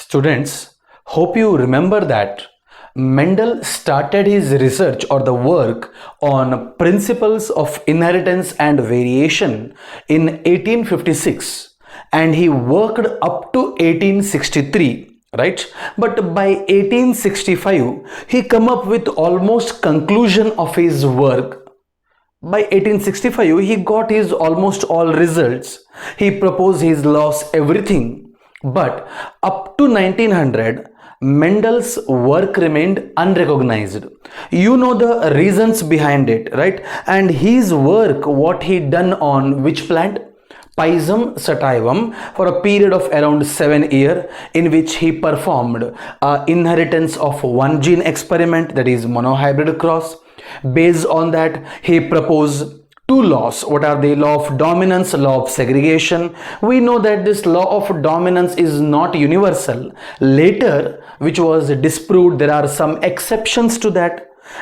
Students, hope you remember that Mendel started his research or the work on principles of inheritance and variation in 1856 and he worked up to 1863, right? But by 1865 he come up with almost conclusion of his work. By 1865 he got his almost all results. He proposed his laws, everything. But up to 1900, Mendel's work remained unrecognized. You know the reasons behind it, right? And his work, what he done on which plant? Pisum sativum, for a period of around 7 years, in which he performed inheritance of one gene experiment, that is monohybrid cross. Based on that, he proposed two laws. What are they? Law of dominance, law of segregation. We know that this law of dominance is not universal. Later, which was disproved, there are some exceptions to that,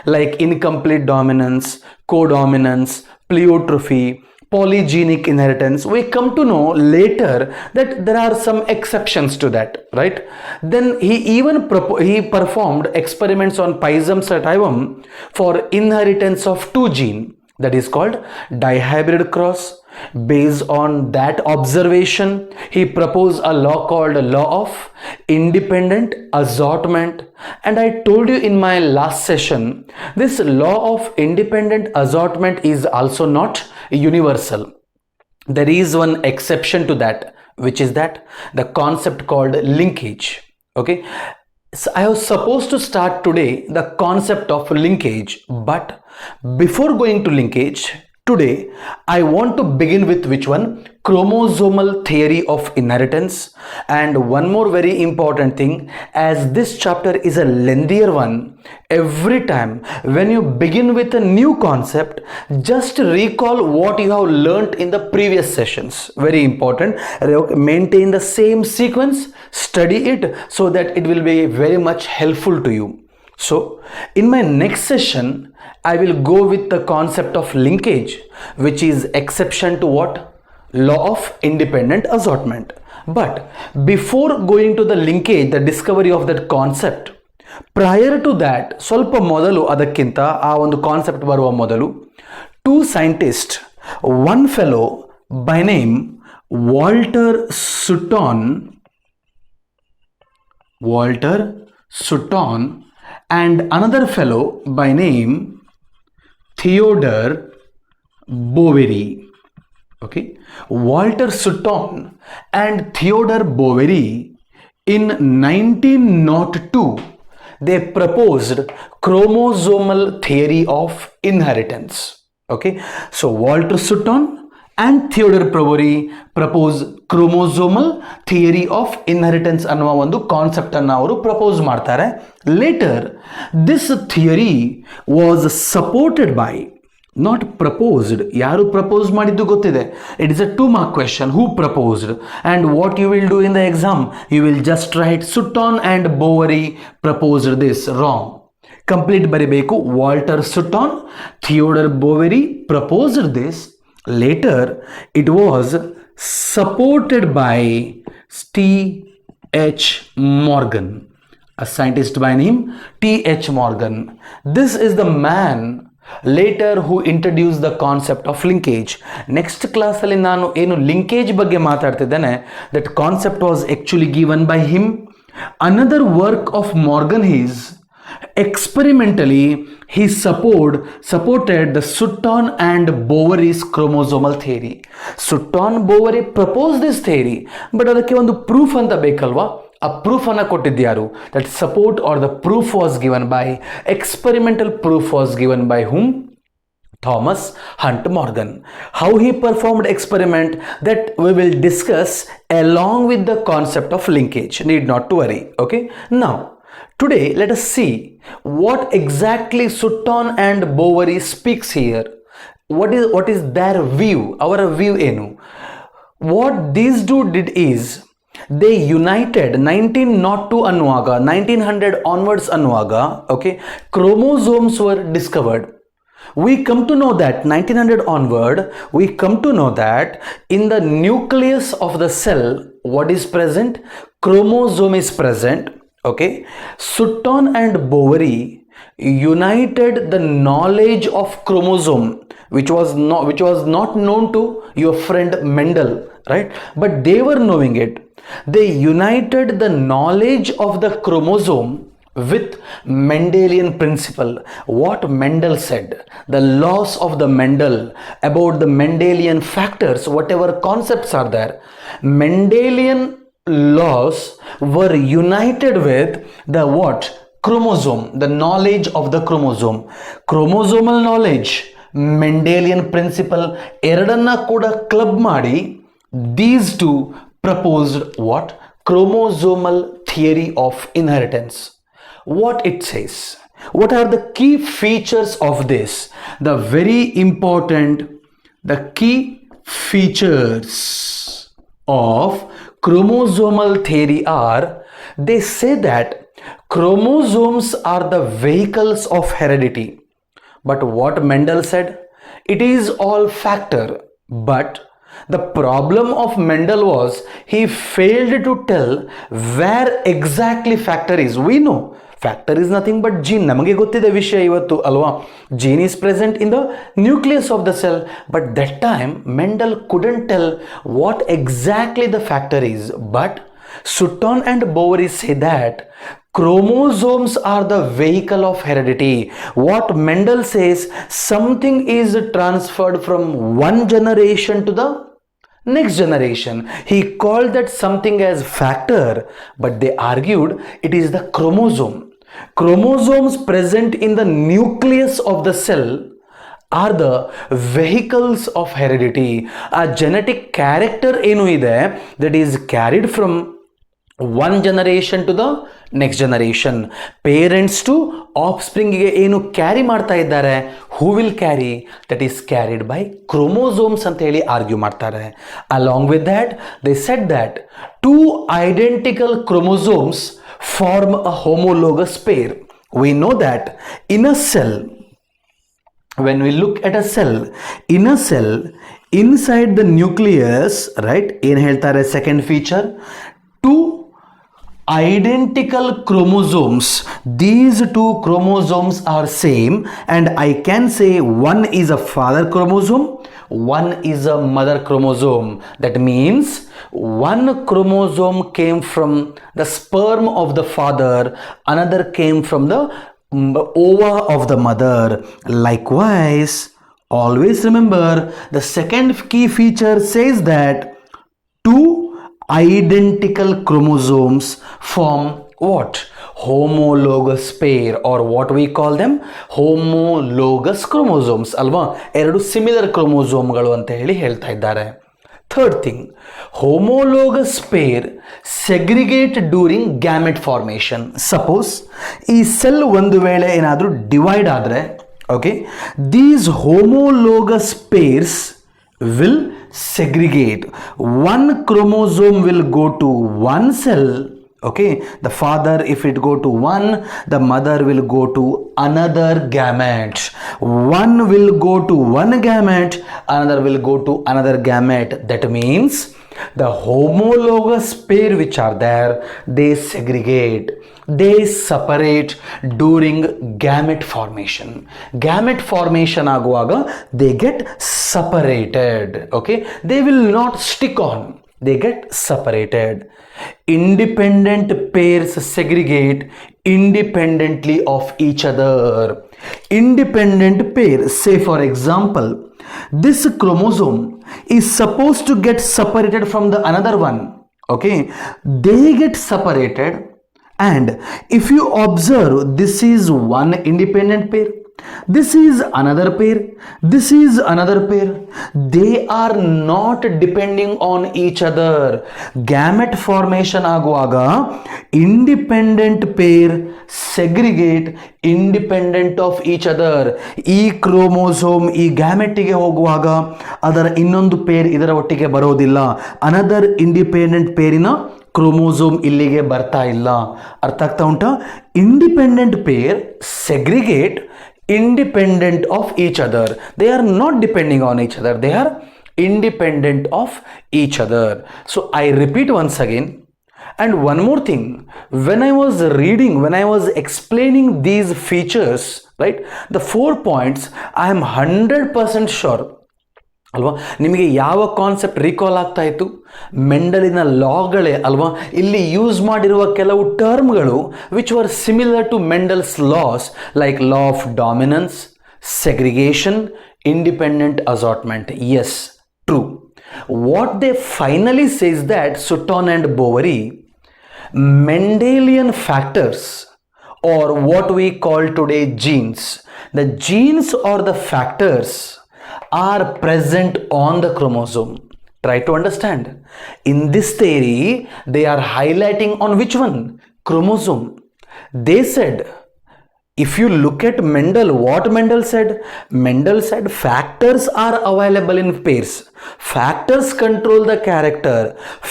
like incomplete dominance, codominance, pleiotropy, polygenic inheritance. We come to know later that there are some exceptions to that, right? Then he performed experiments on Pisum sativum for inheritance of two genes, that is called dihybrid cross. Based on that observation, he proposed a law called law of independent assortment. And I told you in my last session, this law of independent assortment is also not universal. There is one exception to that, which is that the concept called linkage. Okay, so I was supposed to start today the concept of linkage, but before going to linkage, today I want to begin with which one? Chromosomal theory of inheritance. And one more very important thing, as this chapter is a lengthier one, every time when you begin with a new concept, just recall what you have learnt in the previous sessions. Very important. Maintain the same sequence, study it so that it will be very much helpful to you. So in my next session, I will go with the concept of linkage, which is exception to what? Law of independent assortment. But before going to the linkage, the discovery of that concept, prior to that, ಸ್ವಲ್ಪ ಮೊದಲು ಅದಕ್ಕಿಂತ ಆ ಒಂದು concept ಬರುವ ಮೊದಲು two scientists, one fellow by name Walter Sutton and another fellow by name Theodore Boveri. Okay, Walter Sutton and Theodore Boveri in 1902 they proposed chromosomal theory of inheritance. Okay, so Walter Sutton and Theodore Boveri propose chromosomal theory of inheritance ಅನ್ನುವ ಒಂದು concept ಅನ್ನು ಅವರು propose ಮಾಡ್ತಾರೆ. Later this theory was supported by, not proposed, ಯಾರು propose ಮಾಡಿದ್ದು ಗೊತ್ತಿದೆ. It is a 2-mark question. Who proposed? And what you will do in the exam, you will just write Sutton and Boveri proposed this. Wrong. Complete ಬರಿಬೇಕು. Walter Sutton, Theodore Boveri proposed this. Later it was supported by T.H. Morgan, a scientist by name T.H. Morgan. This is the man later who introduced the concept of linkage. Next class ಅಲ್ಲಿ ನಾನು ಏನು linkage ಬಗ್ಗೆ ಮಾತಾಡ್ತಿದ್ದೇನೆ, that concept was actually given by him. Another work of Morgan is experimentally he supported the Sutton and Boveri's chromosomal theory. Sutton Boveri proposed this theory, but ಅದಕ್ಕೆ ಒಂದು proof ಅಂತ ಬೇಕಲ್ವಾ? A proof ಅನ್ನು ಕೊಟ್ಟಿದ್ಯಾರು? That support or the proof was given by, experimental proof was given by whom? Thomas Hunt Morgan. How he performed experiment, that we will discuss along with the concept of linkage. Need not to worry. Okay, now today let us see what exactly Sutton and Boveri speaks here. What is their view? Our view ಏನು? What these two did is they united 1902 ಅನ್ನುವಾಗ 1900 onwards ಅನ್ನುವಾಗ, okay, chromosomes were discovered. We come to know that 1900 onward, we come to know that in the nucleus of the cell, what is present? Chromosome is present. Okay, Sutton and Boveri united the knowledge of chromosome, which was not known to your friend Mendel, right? But they were knowing it. They united the knowledge of the chromosome with Mendelian principle. What Mendel said, the laws of the Mendel, about the Mendelian factors, whatever concepts are there, Mendelian laws were united with the what? Chromosome, the knowledge of the chromosome. Chromosomal knowledge, Mendelian principle, ಎರಡನ್ನ ಕೂಡ club ಮಾಡಿ these two proposed what? Chromosomal theory of inheritance. What it says, what are the key features of this? The very important, the key features of chromosomal theory are, they say that chromosomes are the vehicles of heredity. But what Mendel said, it is all factor. But the problem of Mendel was he failed to tell where exactly factor is. We know factor is nothing but gene. ನಮಗೆ ಗೊತ್ತಿದೆ ವಿಷಯ ಇವತ್ತು ಅಲ್ವಾ? Gene is present in the nucleus of the cell. But that time Mendel couldn't tell what exactly the factor is. But Sutton and Boveri say that chromosomes are the vehicle of heredity. What Mendel says, something is transferred from one generation to the next generation. He called that something as factor, but they argued it is the chromosome. Chromosomes present in the nucleus of the cell are the vehicles of heredity. A genetic character ಏನು ಇದೆ, that is carried from one generation to the next generation. Parents to offspring ಗೆ ಏನು carry ಮಾಡ್ತಾ ಇದ್ದಾರೆ, who will carry, that is carried by chromosomes ಅಂತ ಹೇಳಿ argue ಮಾಡ್ತಾರೆ. Along with that, they said that two identical chromosomes form a homologous pair. We know that in a cell, when we look at a cell, in a cell, inside the nucleus, right, ಏನು ಹೇಳ್ತಾರೆ second feature, two identical chromosomes. These two chromosomes are same, and I can say one is a father chromosome, one is a mother chromosome. That means one chromosome came from the sperm of the father, another came from the ova of the mother. Likewise, always remember, the second key feature says that two identical chromosomes form what? Homologous pair, or what we call them, homologous chromosomes ಅಲ್ವಾ? ಎರಡು similar ಕ್ರೋಮೋಸೋಮ್ಗಳು ಅಂತ ಹೇಳಿ ಹೇಳ್ತಾ ಇದ್ದಾರೆ. Third thing, homologous pair segregate during gamete formation. Suppose ಈ cell ಒಂದು ವೇಳೆ ಏನಾದರೂ ಡಿವೈಡ್ ಆದರೆ, okay, these homologous pairs will segregate. One chromosome will go to one cell, okay, the father, if it go to one, the mother will go to another gamete. One will go to one gamete, another will go to another gamete. That means the homologous pair which are there, they segregate, they separate during gamete formation. Gamete formation aguvaga they get separated, okay, they will not stick on, they get separated. Independent pairs segregate independently of each other. Independent pair, say for example, this chromosome is supposed to get separated from the another one, okay, they get separated, and if you observe, this is one independent pair, this is another pair, this is another pair, they are not depending on each other. Gamete formation aguvaga independent pair segregate independent of each other. ಈ chromosome ಈ ಗ್ಯಾಮೆಟಿಗೆ ಹೋಗುವಾಗ ಅದರ ಇನ್ನೊಂದು peer ಇದರ ಒಟ್ಟಿಗೆ ಬರೋದಿಲ್ಲ, another independent ಪೇರಿನ chromosome ಇಲ್ಲಿಗೆ ಬರ್ತಾ ಇಲ್ಲ. ಅರ್ಥ ಆಗ್ತಾ ಉಂಟಾ? Independent pair segregate independent of each other, they are not depending on each other, they are independent of each other. So I repeat once again. And one more thing, when I was explaining these features, right, the 4 points, I am 100% sure ಅಲ್ವಾ ನಿಮಗೆ ಯಾವ concept recall ಆಗ್ತಾ ಇತ್ತು? ಮೆಂಡಲಿನ ಲಾಗಳೇ ಅಲ್ವಾ. ಇಲ್ಲಿ use ಮಾಡಿರುವ ಕೆಲವು ಟರ್ಮ್ಗಳು which were similar to Mendel's laws, like law of dominance, segregation, independent assortment. Yes, true. What they finally says that Sutton and Boveri, Mendelian factors, or what we call today genes, the genes or the factors are present on the chromosome. Try to understand. In this theory, they are highlighting on which one? Chromosome. They said, if you look at Mendel, what Mendel said? Mendel said factors are available in pairs. Factors control the character.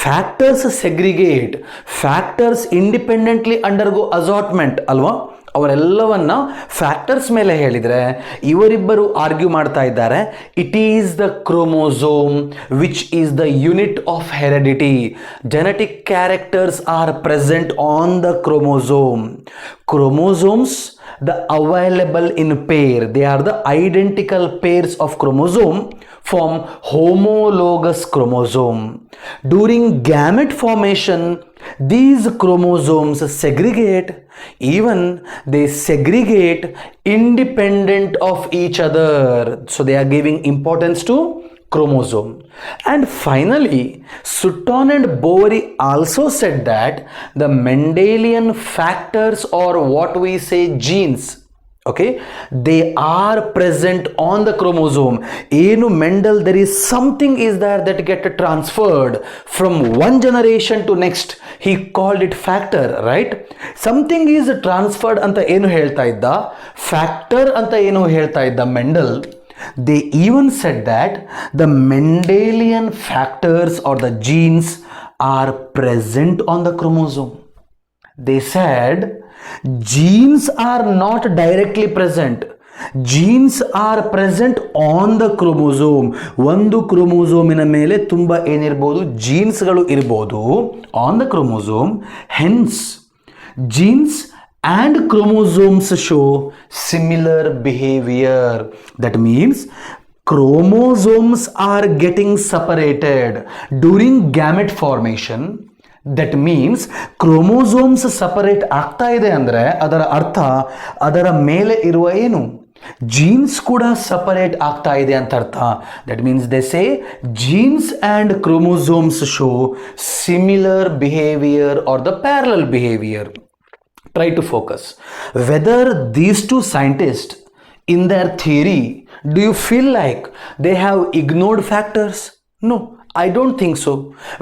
Factors segregate. Factors independently undergo assortment. Alva? ಅವರೆಲ್ಲವನ್ನ factors ಮೇಲೆ ಹೇಳಿದರೆ ಇವರಿಬ್ಬರು argue ಮಾಡ್ತಾ ಇದ್ದಾರೆ, it is the chromosome which is the unit of heredity. Genetic characters are present on the chromosome. Chromosomes, the available in pair, they are the identical pairs of chromosome form homologous chromosome. During gamete formation, these chromosomes segregate. Even they segregate independent of each other, so they are giving importance to chromosome. And finally, Sutton and Boveri also said that the Mendelian factors, or what we say genes, okay, they are present on the chromosome. Enu Mendel, there is something is there that get transferred from one generation to next. He called it factor, right? Something is transferred anta enu ಹೇಳ್ತಾ ಇದ್ದ, factor anta enu ಹೇಳ್ತಾ ಇದ್ದ Mendel. They even said that the Mendelian factors or the genes are present on the chromosome. They said genes are not directly present. Genes are present on the chromosome. ಒಂದು ಕ್ರೋಮೋಸೋಮಿನ ಮೇಲೆ ತುಂಬ ಏನಿರ್ಬೋದು, ಜೀನ್ಸ್ಗಳು ಇರ್ಬೋದು on the chromosome. Hence, genes and chromosomes show similar behavior. That means chromosomes are getting separated during gamete formation. That means chromosomes separate ಆಗ್ತಾ ಇದೆ ಅಂದರೆ ಅದರ ಅರ್ಥ ಅದರ ಮೇಲೆ ಇರುವ ಏನು ಜೀನ್ಸ್ ಕೂಡ ಸಪರೇಟ್ ಆಗ್ತಾ ಇದೆ ಅಂತ ಅರ್ಥ. That means they say jeans and chromosomes show similar behaviour are the parallel behaviour. Try to focus. Whether these two scientists in their theory, do you feel like they have ignored factors? No, I don't think so.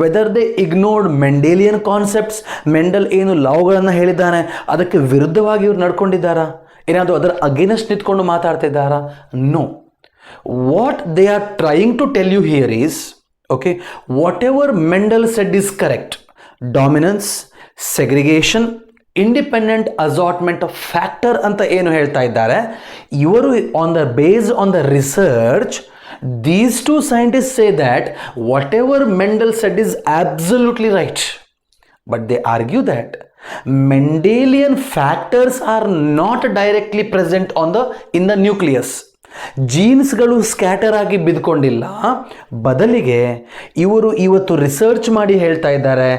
Whether they ignored Mendelian concepts, Mendel ಏನು ಲಾಗಳನ್ನು ಹೇಳಿದ್ದಾನೆ ಅದಕ್ಕೆ ವಿರುದ್ಧವಾಗಿ ಇವ್ರು ನಡ್ಕೊಂಡಿದ್ದಾರಾ, ಏನಾದರೂ ಅದರ against ನಿಂತ್ಕೊಂಡು ಮಾತಾಡ್ತಿದ್ದಾರಾ? No. What they are trying to tell you here is, okay, whatever Mendel said is correct. Dominance, segregation, independent assortment of factor ಅಂತ ಏನು ಹೇಳ್ತಾ ಇದ್ದಾರೆ ಇವರು, on the base on the research, these two scientists say that whatever Mendel said is absolutely right, but they argue that Mendelian factors are not directly present in the nucleus. ಜೀನ್ಸ್ಗಳು scatter ಆಗಿ ಬಿದ್ಕೊಂಡಿಲ್ಲ, ಬದಲಿಗೆ ಇವರು ಇವತ್ತು research ಮಾಡಿ ಹೇಳ್ತಾ ಇದ್ದಾರೆ,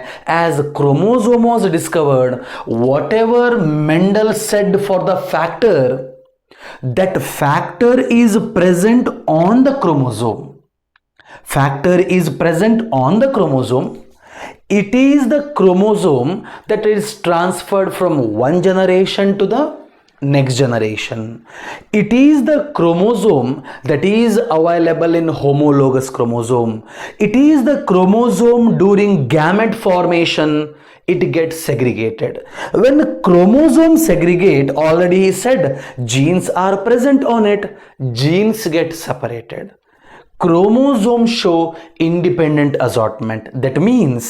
as chromosome was discovered, whatever Mendel said for the factor, that factor is present on the chromosome. Factor is present on the chromosome. It is the chromosome that is transferred from one generation to the next generation. It is the chromosome that is available in homologous chromosome. It is the chromosome during gamete formation, it gets segregated. When chromosomes segregate, already he said genes are present on it, genes get separated. chromosomes show independent assortment. That means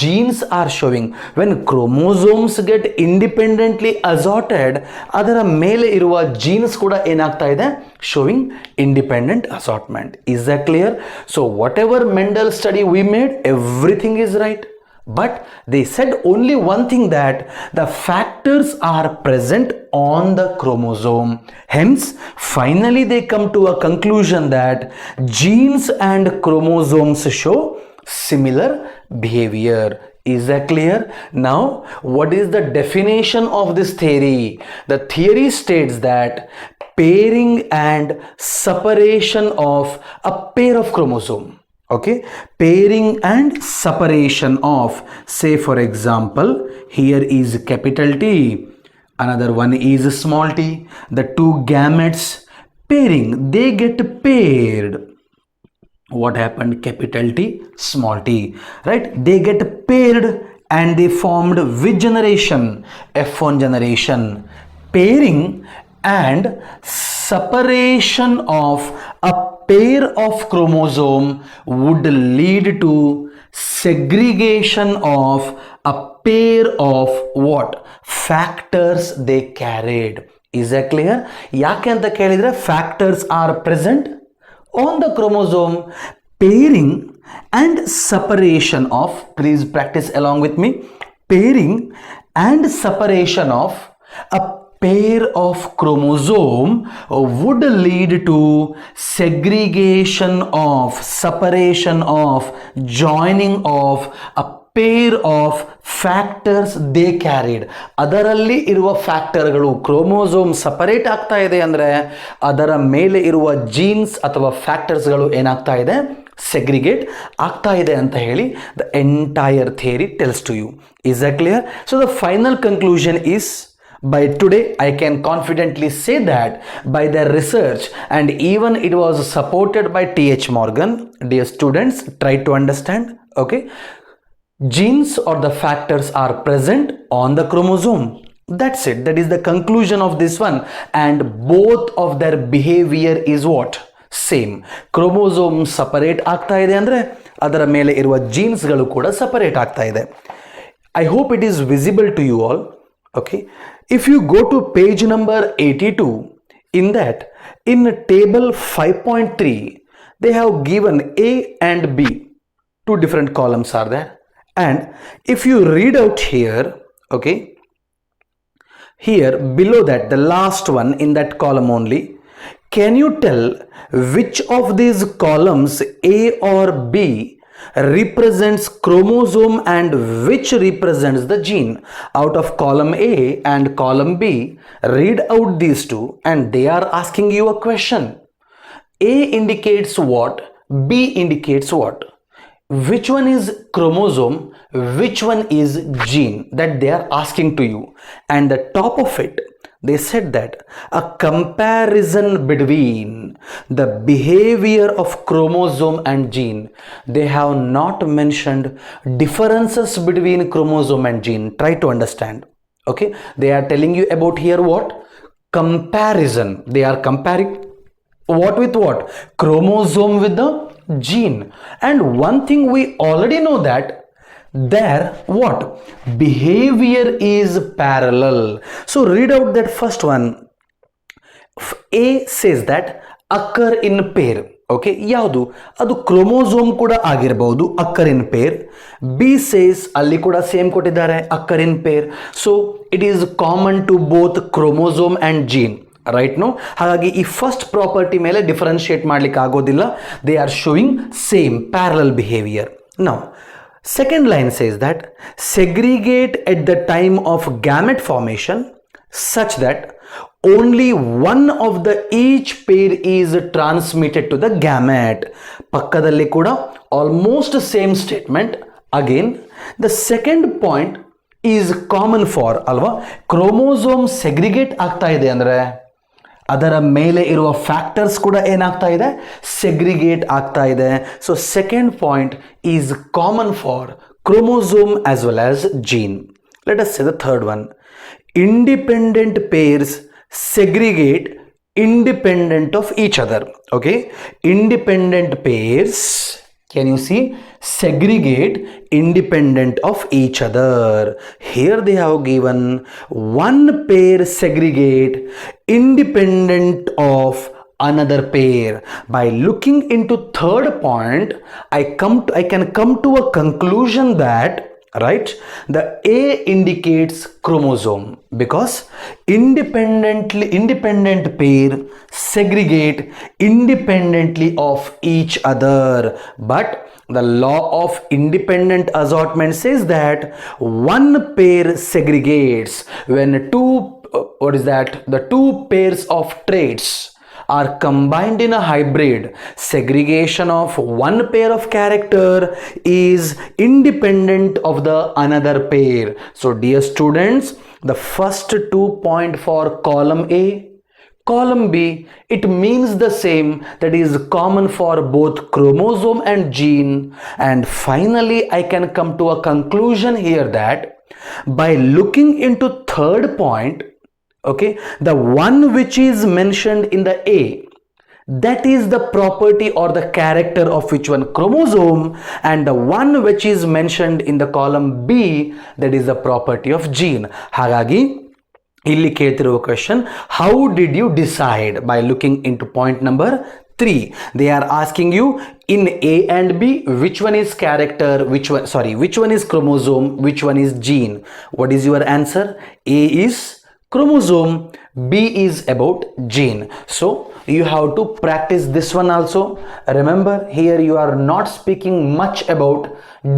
genes are showing when chromosomes get independently assorted, ಅದರ ಮೇಲೆ ಇರುವ genes ಕೂಡ ಏನಾಗ್ತಾ ಇದೆ, showing independent assortment. Is that clear? So whatever Mendel study we made, everything is right. But they said only one thing, that the factors are present on the chromosome. Hence, finally they come to a conclusion that genes and chromosomes show similar behavior. Is that clear? Now, what is the definition of this theory? The theory states that pairing and separation of a pair of chromosomes. Okay, pairing and separation of, say for example, here is capital T, another one is small t, the two gametes pairing, they get paired. What happened? Capital T, small t, right? They get paired and they formed which generation? F1 generation. Pairing and separation of a pair of chromosome would lead to segregation of a pair of what? Factors they carried. Is that clear? ಯಾಕೆ ಅಂತ ಕೇಳಿದ್ರೆ factors are present on the chromosome. Pairing and separation of, please practice along with me, pairing and separation of a pair of chromosome would lead to segregation of, separation of, joining of a pair of factors they carried. ಅದರಲ್ಲಿ ಇರುವ ಫ್ಯಾಕ್ಟರ್ಗಳು chromosome separate ಆಗ್ತಾ ಇದೆ ಅಂದರೆ ಅದರ ಮೇಲೆ ಇರುವ jeans ಅಥವಾ ಫ್ಯಾಕ್ಟರ್ಸ್ಗಳು ಏನಾಗ್ತಾ ಇದೆ, ಸೆಗ್ರಿಗೇಟ್ ಆಗ್ತಾ ಇದೆ ಅಂತ ಹೇಳಿ the entire theory tells to you. Is that clear? So the final conclusion is, by today I can confidently say that by their research, and even it was supported by T.H. Morgan, dear students, try to understand. Okay, genes or the factors are present on the chromosome. That's it. That is the conclusion of this one, and both of their behavior is what? Same. Chromosome separate ಆಗ್ತಾ ಇದೆ ಅಂದ್ರೆ ಅದರ ಮೇಲೆ ಇರುವ genes ಗಳು ಕೂಡ separate ಆಗ್ತಾ ಇದೆ. I hope it is visible to you all. Okay, if you go to page number 82, in that, in table 5.3, they have given A and B, two different columns are there, and if you read out here, okay, here below that, the last one in that column only, can you tell which of these columns, A or B, represents chromosome and which represents the gene? Out of column A and column B, read out these two and they are asking you a question. A indicates what? B indicates what? Which one is chromosome? Which one is gene? That they are asking to you. And the top of it, they said that a comparison between the behavior of chromosome and gene. They have not mentioned differences between chromosome and gene. Try to understand. Okay, they are telling you about here what? Comparison. They are comparing what with what? Chromosome with the gene. And one thing we already know, that their what? Behavior is parallel. So read out that first one. A says that occur in pair. Okay, ಯಾವುದು? ಅದು chromosome ಕೂಡ ಆಗಿರಬಹುದು, occur in pair. B says ಅಲ್ಲಿ ಕೂಡ same ಕೊಟ್ಟಿದ್ದಾರೆ, occur in pair. So it is common to both chromosome and gene. Right now, ಹಾಗಾಗಿ ಈ first property ಮೇಲೆ ಡಿಫರೆನ್ಶಿಯೇಟ್ ಮಾಡ್ಲಿಕ್ಕೆ ಆಗೋದಿಲ್ಲ. They are showing same parallel behavior. Now, second line says that segregate at the time of gamete formation such that only one of the each pair is transmitted to the gamete. ಪಕ್ಕದಲ್ಲಿ ಕೂಡ almost same statement. Again, the second point is common for ಅಲ್ವಾ? Chromosome segregate ಆಗ್ತಾ ಇದೆ ಅಂದ್ರೆ ಅದರ ಮೇಲೆ ಇರುವ factors ಕೂಡ ಏನಾಗ್ತಾ ಇದೆ, ಸೆಗ್ರಿಗೇಟ್ ಆಗ್ತಾ ಇದೆ. So second point is common for chromosome as well as gene. Let us say the third one. Independent pairs segregate independent of each other. Okay, independent pairs, can you see, segregate independent of each other. Here they have given one pair segregate independent of another pair. By looking into third point, I can come to a conclusion that, right, the A indicates chromosome because independent pair segregate independently of each other, but the law of independent assortment says that one pair segregates when the two pairs of traits are combined in a hybrid. Segregation of one pair of character is independent of the another pair. So dear students, the first 2 point for column A, column B, it means the same, that is common for both chromosome and gene. And finally I can come to a conclusion here that by looking into third point, okay, the one which is mentioned in the A, that is the property or the character of which one, chromosome, and the one which is mentioned in the column B, that is the property of gene. Hagagi ಇಲ್ಲಿ ಕೇಳ್ತಿರುವ question, how did you decide? By looking into point number 3, they are asking you in A and B which one is character, which one is chromosome, which one is gene. What is your answer? A is chromosome, B is about gene. So you have to practice this one also. Remember, here you are not speaking much about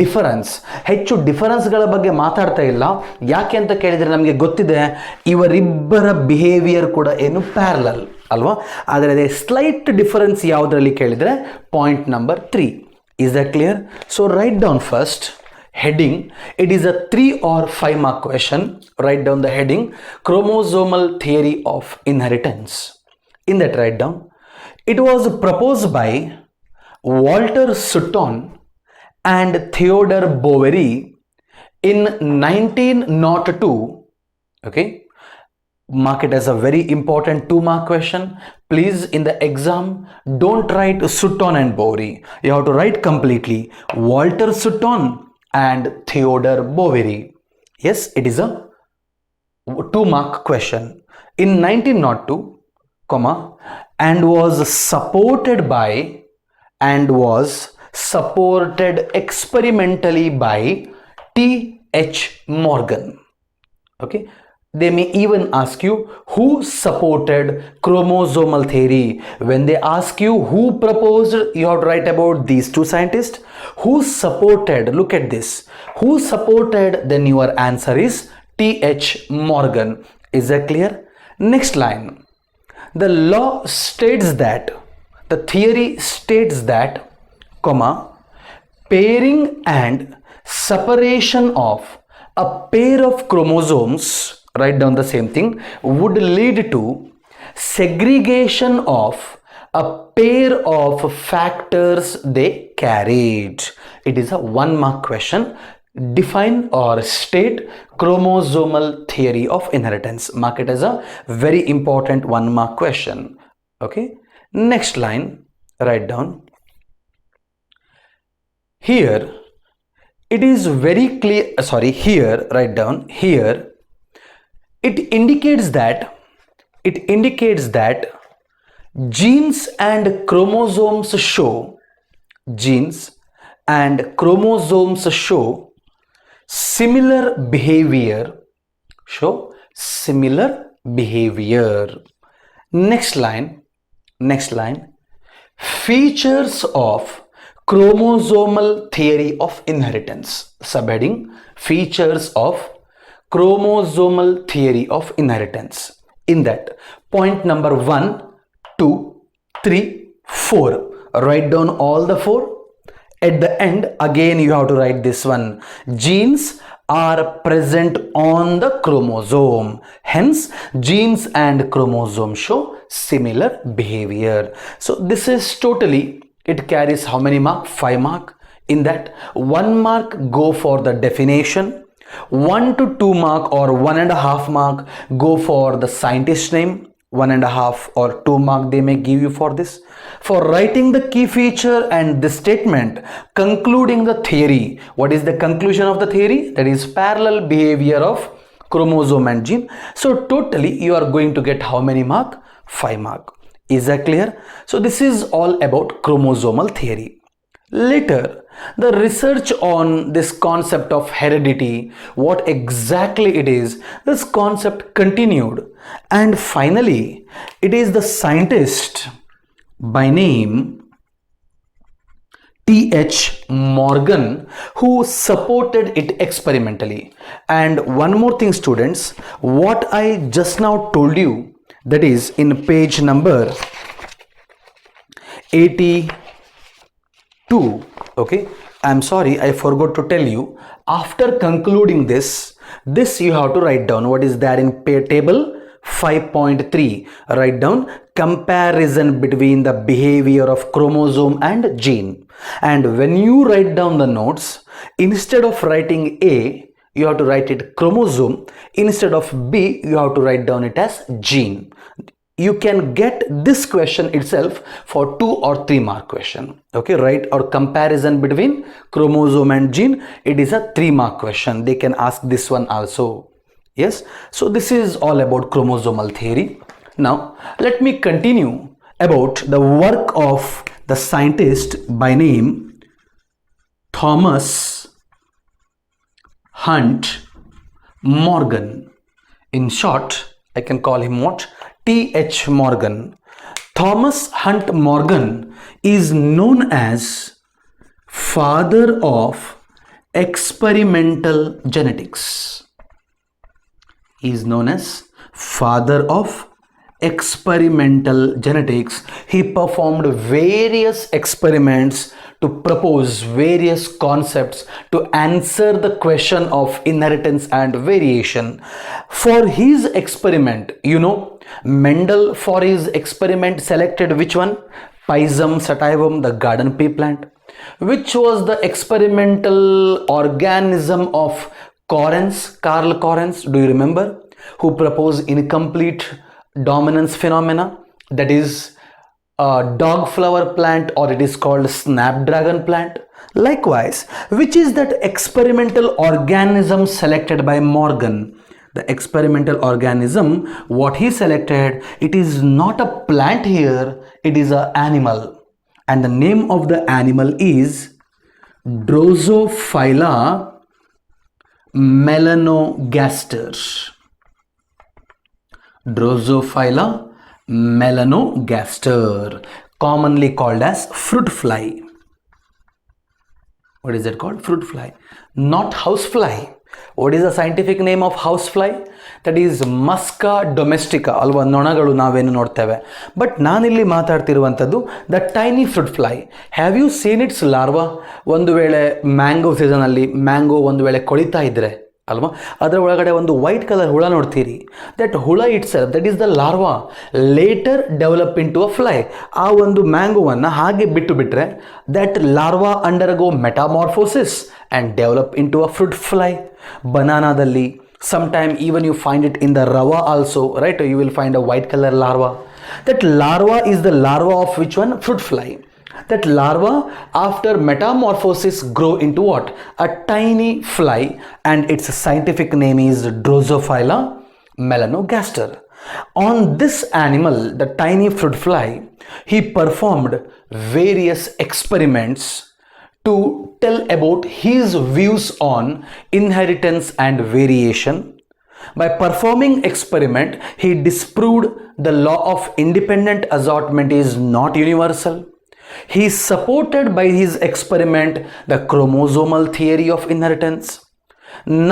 difference, ಹೆಚ್ಚು ಡಿಫರೆನ್ಸ್ಗಳ ಬಗ್ಗೆ ಮಾತಾಡ್ತಾ ಇಲ್ಲ. ಯಾಕೆ ಅಂತ ಕೇಳಿದರೆ ನಮಗೆ ಗೊತ್ತಿದೆ ಇವರಿಬ್ಬರ ಬಿಹೇವಿಯರ್ ಕೂಡ ಏನು ಪ್ಯಾರಲಲ್ ಅಲ್ವಾ. ಆದರೆ ಅದೇ ಸ್ಲೈಟ್ ಡಿಫರೆನ್ಸ್ ಯಾವುದರಲ್ಲಿ ಕೇಳಿದರೆ point number 3. Is that clear? So right down first heading. It is a 3 or 5 mark question. Write down the heading, chromosomal theory of inheritance. In that, write down, it was proposed by Walter Sutton and Theodore Boveri in 1902. Okay, mark it as a very important 2 mark question. Please, in the exam, don't write Sutton and Boveri. You have to write completely Walter Sutton and Theodore Boveri. Yes, it is a 2 mark question. In 1902, and was supported experimentally by T.H. Morgan. Okay, they may even ask you who supported chromosomal theory. When they ask you who proposed, you have to write about these 2 scientists. Who supported, look at this, who supported, then your answer is T.H. Morgan. Is that clear? Next line, the law states that, the theory states that, pairing and separation of a pair of chromosomes, write down the same thing, would lead to segregation of a pair of factors they carried. It is a 1 mark question. Define or state chromosomal theory of inheritance. Mark it as a very important 1 mark question. Okay, next line, write down, here it is very clear, here write down, here it indicates that genes and chromosomes show similar behavior. Next line, features of chromosomal theory of inheritance. Subheading, features of chromosomal theory of inheritance. In that, point number 1, 2, 3, 4. Write down all the 4. At the end, again you have to write this one. Genes are present on the chromosome. Hence, genes and chromosome show similar behavior. So this is totally, it carries how many mark? 5 mark. In that, 1 mark go for the definition, 1 to 2 mark or 1.5 mark go for the scientist name, 1.5 or 2 mark they may give you for this. For writing the key feature and this statement concluding the theory. What is the conclusion of the theory? That is parallel behavior of chromosome and gene. So totally you are going to get how many mark? 5 mark. Is that clear? So this is all about chromosomal theory. Later, the research on this concept of heredity, what exactly it is, this concept continued, and finally, it is the scientist by name T.H. Morgan who supported it experimentally. And one more thing, students, what I just now told you, that is in page number 82. Okay, I'm sorry, I forgot to tell you. After concluding this you have to write down what is there in table 5.3. Write down comparison between the behavior of chromosome and gene. And when you write down the notes, instead of writing A, you have to write it chromosome. Instead of B, you have to write down it as gene. You can get this question itself for 2 or 3 mark question. Okay, right? Or comparison between chromosome and gene, it is a 3 mark question. They can ask this one also. Yes, so this is all about chromosomal theory. Now let me continue about the work of the scientist by name Thomas Hunt Morgan. In short, I can call him what? T.H. Morgan. Thomas Hunt Morgan is known as father of experimental genetics. He is known as father of experimental genetics. He performed various experiments to propose various concepts to answer the question of inheritance and variation. For his experiment, Mendel for his experiment selected which one? Pisum sativum, the garden pea plant. Which was the experimental organism of Karl Correns, do you remember? Who proposed incomplete dominance phenomena, that is dog flower plant, or it is called snapdragon plant. Likewise, which is that experimental organism selected by Morgan? The experimental organism, what he selected, it is not a plant here, it is an animal. And the name of the animal is Drosophila melanogaster. Drosophila melanogaster, commonly called as fruit fly. What is it called? Fruit fly, not house fly. What is the scientific name of house fly? That is Musca domestica alva, ನೊಣಗಳು ನಾವೇನು ನೋಡ್ತೇವೆ. But ನಾನಿಲ್ಲಿ ಮಾತಾಡ್ತಿರುವಂಥದ್ದು the tiny fruit fly. Have you seen its larva? ಒಂದು ವೇಳೆ mango ಸೀಸನಲ್ಲಿ mango ಒಂದು ವೇಳೆ ಕೊಳಿತಾ ಇದ್ರೆ ಅಲ್ವಾ, ಅದರ ಒಳಗಡೆ ಒಂದು ವೈಟ್ ಕಲರ್ ಹುಳ ನೋಡ್ತೀರಿ. ದಟ್ ಹುಳ it's that is the larva later develop into a fly. ಆ ಒಂದು ಮ್ಯಾಂಗೋವನ್ನು ಹಾಗೆ ಬಿಟ್ಟು ಬಿಟ್ಟರೆ that larva undergo metamorphosis and develop into a fruit fly. ಬನಾನಾದಲ್ಲಿ sometime even you find it in the rava also, right? You will find a white color larva. That larva is the larva of which one? Fruit fly. That larva after metamorphosis grow into what? A tiny fly, and its scientific name is Drosophila melanogaster. On this animal, the tiny fruit fly, he performed various experiments to tell about his views on inheritance and variation. By performing experiment, he disproved the law of independent assortment is not universal. He supported by his experiment the chromosomal theory of inheritance.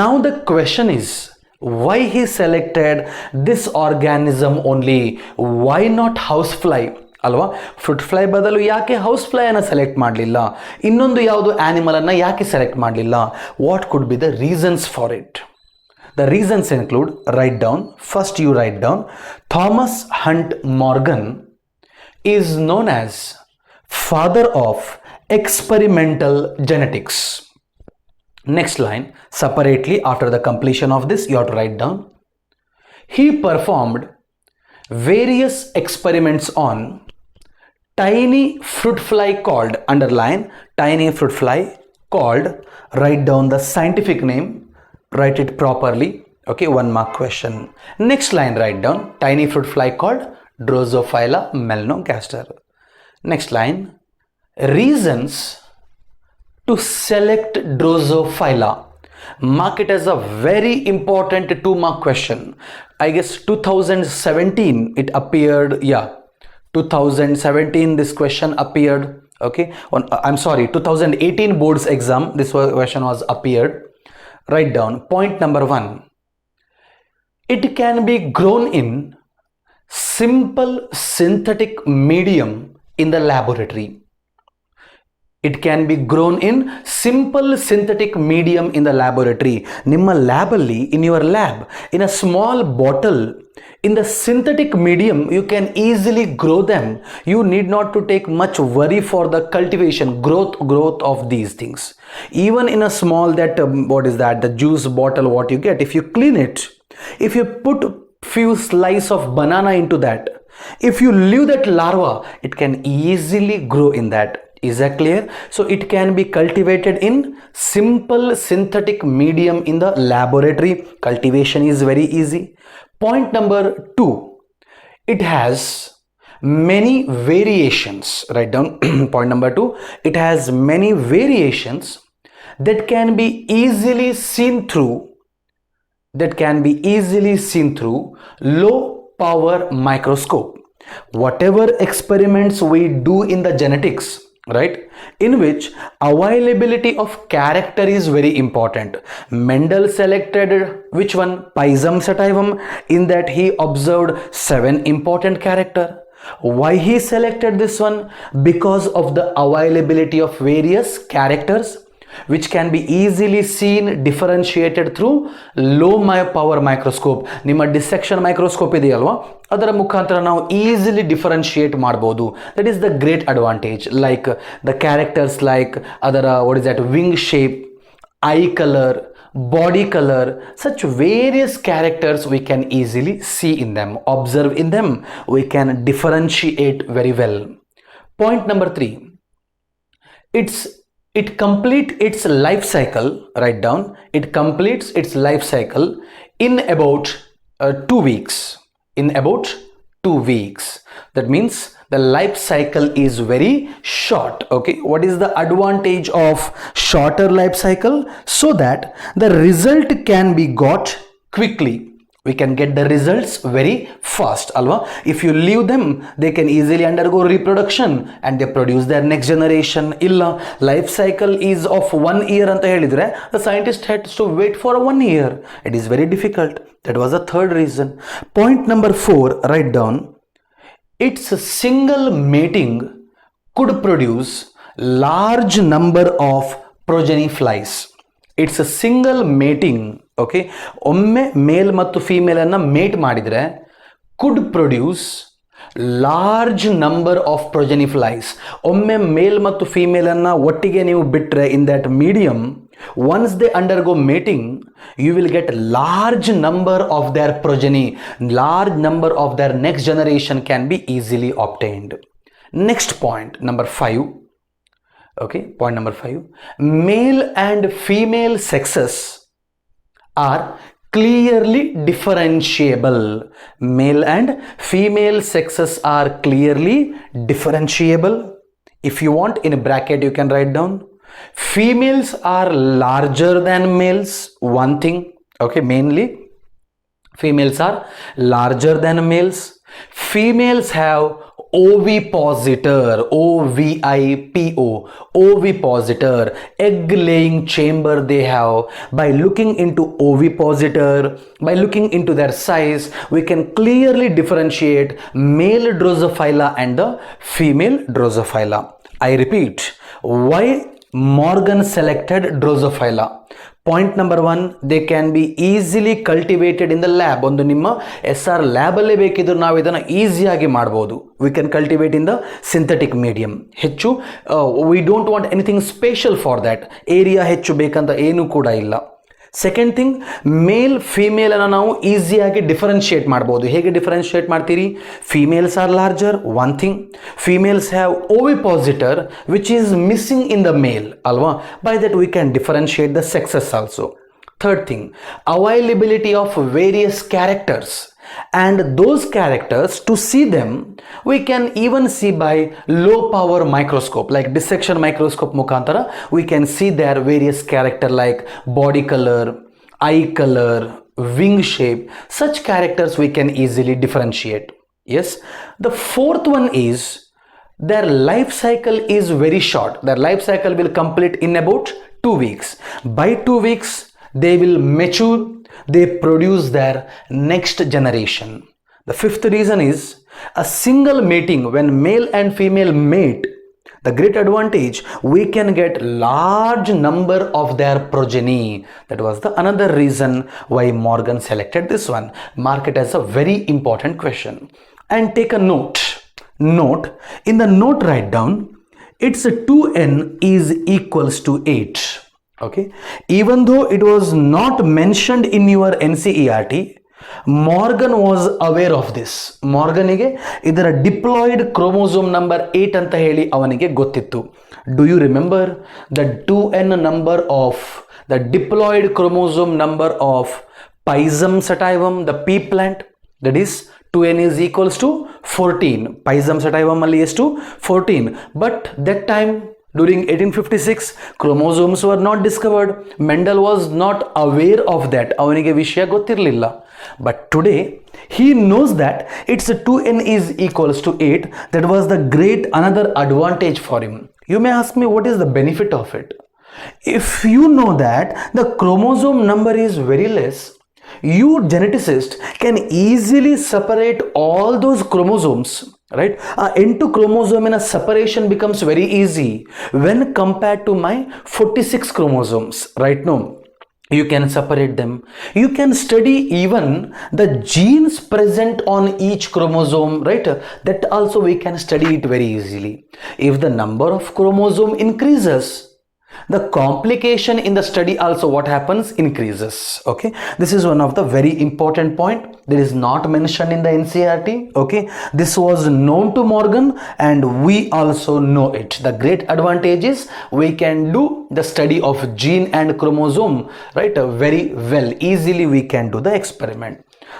Now the question is, why he selected this organism only? Why not housefly? ಅಲ್ವಾ, fruit fly ಬದಲು ಯಾಕೆ house ಫ್ಲೈಯನ್ನು select ಮಾಡಲಿಲ್ಲ? ಇನ್ನೊಂದು ಯಾವುದು ಆ್ಯನಿಮಲನ್ನು ಯಾಕೆ select ಮಾಡಲಿಲ್ಲ? What could be the reasons for it? The reasons include, write down, first you write down, Thomas Hunt Morgan is known as father of experimental genetics. Next line, separately after the completion of this, you have to write down. He performed various experiments on tiny fruit fly called, underline, tiny fruit fly called, write down the scientific name, write it properly. Okay, 1 mark question. Next line, write down tiny fruit fly called Drosophila melanogaster. Next line, reasons to select Drosophila. Mark it as a very important 2 mark question. I guess 2017 it appeared. Yeah, 2017 this question appeared. Okay, I'm sorry, 2018 boards exam this question was appeared. Write down point number 1. It can be grown in simple synthetic medium in the laboratory. It can be grown in simple synthetic medium in the laboratory. Nimma lab alli, in your lab, in a small bottle, in the synthetic medium, you can easily grow them. You need not to take much worry for the cultivation, growth of these things. Even in a small the juice bottle what you get, if you clean it, if you put few slice of banana into that, if you leave that larva, it can easily grow in that. Is that clear? So it can be cultivated in simple synthetic medium in the laboratory. Cultivation is very easy. Point number 2, it has many variations. Write down point number 2, it has many variations that can be easily seen through low power microscope. Whatever experiments we do in the genetics, right, in which availability of character is very important. Mendel selected which one? Pisum sativum. In that he observed 7 important character. Why he selected this one? Because of the availability of various characters which can be easily seen, differentiated through low power microscope. ನಿಮ್ಮ dissection microscope ಇದೆಯಲ್ವಾ, ಅದರ ಮುಖಾಂತರ ನಾವು easily differentiate ಮಾಡಬಹುದು. That is the great advantage. Like the characters like ಅದರ wing shape, eye color, body color, such various characters we can easily see in them, observe in them. We can differentiate very well. Point number 3, it completes its life cycle. Write down, it completes its life cycle in about 2 weeks. In about 2 weeks. That means the life cycle is very short. Okay, what is the advantage of shorter life cycle? So that the result can be got quickly. We can get the results very fast, alva. If you leave them, they can easily undergo reproduction and they produce their next generation. Illa life cycle is of 1 year anta helidre, the scientist had to wait for 1 year. It is very difficult. That was the third reason. Point number 4, write down, its single mating could produce large number of progeny flies. It's a single mating. Okay, ಒಮ್ಮೆ ಮೇಲ್ ಮತ್ತು female ಅನ್ನ mate ಮಾಡಿದ್ರೆ could produce large number of progeny flies. ಒಮ್ಮೆ ಮೇಲ್ ಮತ್ತು female ಅನ್ನ ಒಟ್ಟಿಗೆ ನೀವು ಬಿಟ್ರೆ in that medium, once they undergo mating, you will get large number of their progeny, large number of their next generation can be easily obtained. Next point, number 5. Okay, point number 5, male and female sexes are clearly differentiable. Male and female sexes are clearly differentiable. If you want, in a bracket you can write down, females are larger than males. One thing, okay, mainly females are larger than males. Females have ovipositor, OVIPO, ovipositor, egg laying chamber they have. By looking into ovipositor, by looking into their size, we can clearly differentiate male Drosophila and the female Drosophila. I repeat, why Morgan selected Drosophila? Point number 1, they can be easily cultivated in the lab. ಒಂದು ನಿಮ್ಮ SR lab ಅಲ್ಲೇ ಬೇಕಿದ್ರು ನಾವು ಇದನ್ನು ಈಸಿಯಾಗಿ ಮಾಡಬಹುದು. We can cultivate in the synthetic medium. ಹೆಚ್ಚು we don't want anything special for that. Area ಹೆಚ್ಚು ಬೇಕಂತ ಏನು ಕೂಡ ಇಲ್ಲ. ಸೆಕೆಂಡ್ ಥಿಂಗ್, ಮೇಲ್ ಫೀಮೇಲ್ ಅನ್ನು ನಾವು ಈಸಿಯಾಗಿ ಡಿಫರೆನ್ಶಿಯೇಟ್ ಮಾಡ್ಬೋದು. ಹೇಗೆ ಡಿಫರೆನ್ಶಿಯೇಟ್ ಮಾಡ್ತೀರಿ? Females are larger, one thing. Females have ovipositor which is missing in the male ಅಲ್ವಾ. By that we can differentiate the sexes also. Third thing, availability of various characters, and those characters, to see them we can even see by low power microscope, like dissection microscope mukantara we can see their various character like body color, eye color, wing shape. Such characters we can easily differentiate. Yes. The fourth one is their life cycle is very short. Their life cycle will complete in about 2 weeks. By 2 weeks they will mature, they produce their next generation. The fifth reason is a single mating. When male and female mate, the great advantage, we can get large number of their progeny. That was the another reason why Morgan selected this one. Mark it as a very important question and take a note. In the note, write down it's 2n is equals to 8. Okay, even though it was not mentioned in your NCERT, Morgan was aware of this. Morganiಗೆ ಇದರ diploid chromosome number 8 ಅಂತ ಹೇಳಿ ಅವನಿಗೆ ಗೊತ್ತಿತ್ತು. Do you remember the 2n number of the diploid chromosome number of Pisum sativum, the pea plant? That is 2n is equals to 14. Pisum sativum ಅಲ್ಲಿ ಎಷ್ಟು? 14. But that time, during 1856, chromosomes were not discovered. Mendel was not aware of that. ಅವನಿಗೆ ವಿಷಯ ಗೊತ್ತಿರಲಿಲ್ಲ. But today he knows that it's 2n is equals to 8. That was the great another advantage for him. You may ask me, what is the benefit of it? If you know that the chromosome number is very less, you geneticist can easily separate all those chromosomes, right? Into chromosome in a separation becomes very easy when compared to my 46 chromosomes right now. You can separate them. You can study even the genes present on each chromosome, right? That also we can study it very easily. If the number of chromosome increases, the complication in the study also what happens? Increases. Okay, this is one of the very important point that is not mentioned in the NCERT. Okay, this was known to Morgan and we also know it. The great advantage is we can do the study of gene and chromosome, right, very well. Easily we can do the experiment.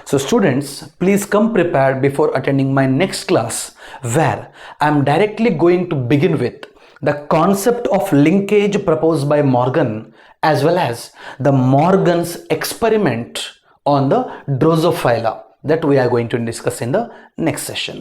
So students, please come prepared before attending my next class, where I am directly going to begin with the concept of linkage proposed by Morgan, as well as the Morgan's experiment on the Drosophila, that we are going to discuss in the next session.